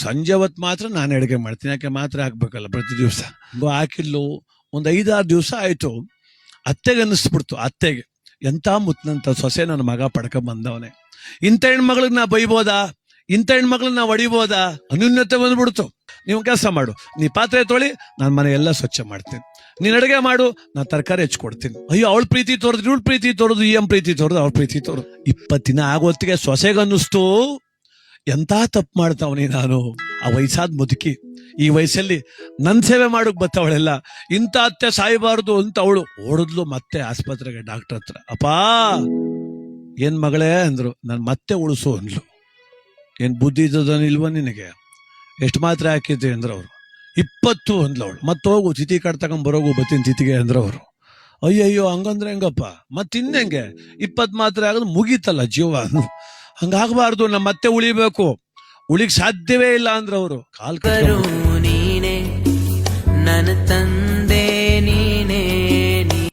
ಸಂಜೆ ಹೊತ್ತು ಮಾತ್ರ ನಾನು ಅಡುಗೆ ಮಾಡ್ತೀನಿ, ಯಾಕೆ ಮಾತ್ರ ಹಾಕ್ಬೇಕಲ್ಲ ಪ್ರತಿ ದಿವಸ. ಹಾಕಿಲ್ಲು ಒಂದು 5-6 ದಿವಸ ಆಯ್ತು. ಅತ್ತೆಗೆ ಅನ್ನಿಸ್ಬಿಡ್ತು, ಅತ್ತೆಗೆ ಎಂತ ಮುತ್ತನಂತ ಸೊಸೆ ನನ್ನ ಮಗ ಪಡ್ಕೊಂಡ್ ಬಂದವನೇ, ಇಂಥ ಹೆಣ್ಮಗಳಿಗೆ ನಾ ಬೈಬೋದಾ, ಇಂಥ ಹೆಣ್ಮಕ್ಳನ್ನ ನಾ ಹೊಡಿಬೋದಾ, ಅನ್ಯೂನ್ಯತೆ ಬಂದ್ಬಿಡ್ತು. ನೀವು ಕೆಲಸ ಮಾಡು, ನೀ ಪಾತ್ರೆ ತೊಳಿ, ನಾನು ಮನೆ ಎಲ್ಲ ಸ್ವಚ್ಛ ಮಾಡ್ತೀನಿ, ನೀನ್ ಅಡುಗೆ ಮಾಡು, ನಾ ತರಕಾರಿ ಹೆಚ್ಚಿಕೊಡ್ತೀನಿ. ಅಯ್ಯೋ ಅವಳ ಪ್ರೀತಿ ತೋರಿದ್ರು, ಇವಳು ಪ್ರೀತಿ ತೋರಿದ್ರು, ಪ್ರೀತಿ ತೋರಿದ್ರು, ಅವ್ಳ ಪ್ರೀತಿ ತೋರು. 20 ದಿನ ಆಗೋತ್ತಿಗೆ ಸೊಸೆಗನ್ನಿಸ್ತು, ಎಂತ ತಪ್ಪು ಮಾಡ್ತಾವನಿ ನಾನು. ಆ ವಯಸ್ಸಾದ ಮುದುಕಿ ಈ ವಯಸ್ಸಲ್ಲಿ ನನ್ ಸೇವೆ ಮಾಡೋಕ್ ಬತ್ತವಳೆಲ್ಲ, ಇಂಥ ಅತ್ತೆ ಸಾಯಬಾರ್ದು ಅಂತ ಅವಳು ಓಡಿದ್ಲು ಮತ್ತೆ ಆಸ್ಪತ್ರೆಗೆ, ಡಾಕ್ಟರ್ ಹತ್ರ. ಅಪ್ಪಾ ಏನ್ ಮಗಳೇ ಅಂದ್ರು. ನನ್ ಮತ್ತೆ ಉಳಿಸು ಅಂದ್ಲು. ಏನ್ ಬುದ್ಧಿ ಇಲ್ವ ನಿನಗೆ, ಎಷ್ಟು ಮಾತ್ರ ಹಾಕಿದ್ದೆ ಅಂದ್ರ ಅವ್ರು. 20 ಅಂದ್ಲು ಅವಳು. ಹೋಗು ಚಿತಿ ಕಾರ್ಡ್ ತಗೊಂಡ್ ಬರೋಗು, ಬತ್ತೀನಿ ಚಿತಿಗೆ ಅಂದ್ರ ಅವ್ರು. ಅಯ್ಯಯ್ಯೋ ಹಂಗಂದ್ರೆ ಹೆಂಗಪ್ಪ, ಇನ್ನೆಂಗೆ 20 ಮಾತ್ರ ಆಗೋದು ಮುಗೀತಲ್ಲ ಜೀವ. ಹಂಗಾಗಬಾರ್ದು, ನಮ್ಮ ಮತ್ತೆ ಉಳಿಬೇಕು, ಉಳಿಗ್ ಸಾಧ್ಯವೇ ಇಲ್ಲ ಅಂದ್ರ ಅವರು. ಕಾಲ್ ನೀನೆ ನನ್ನ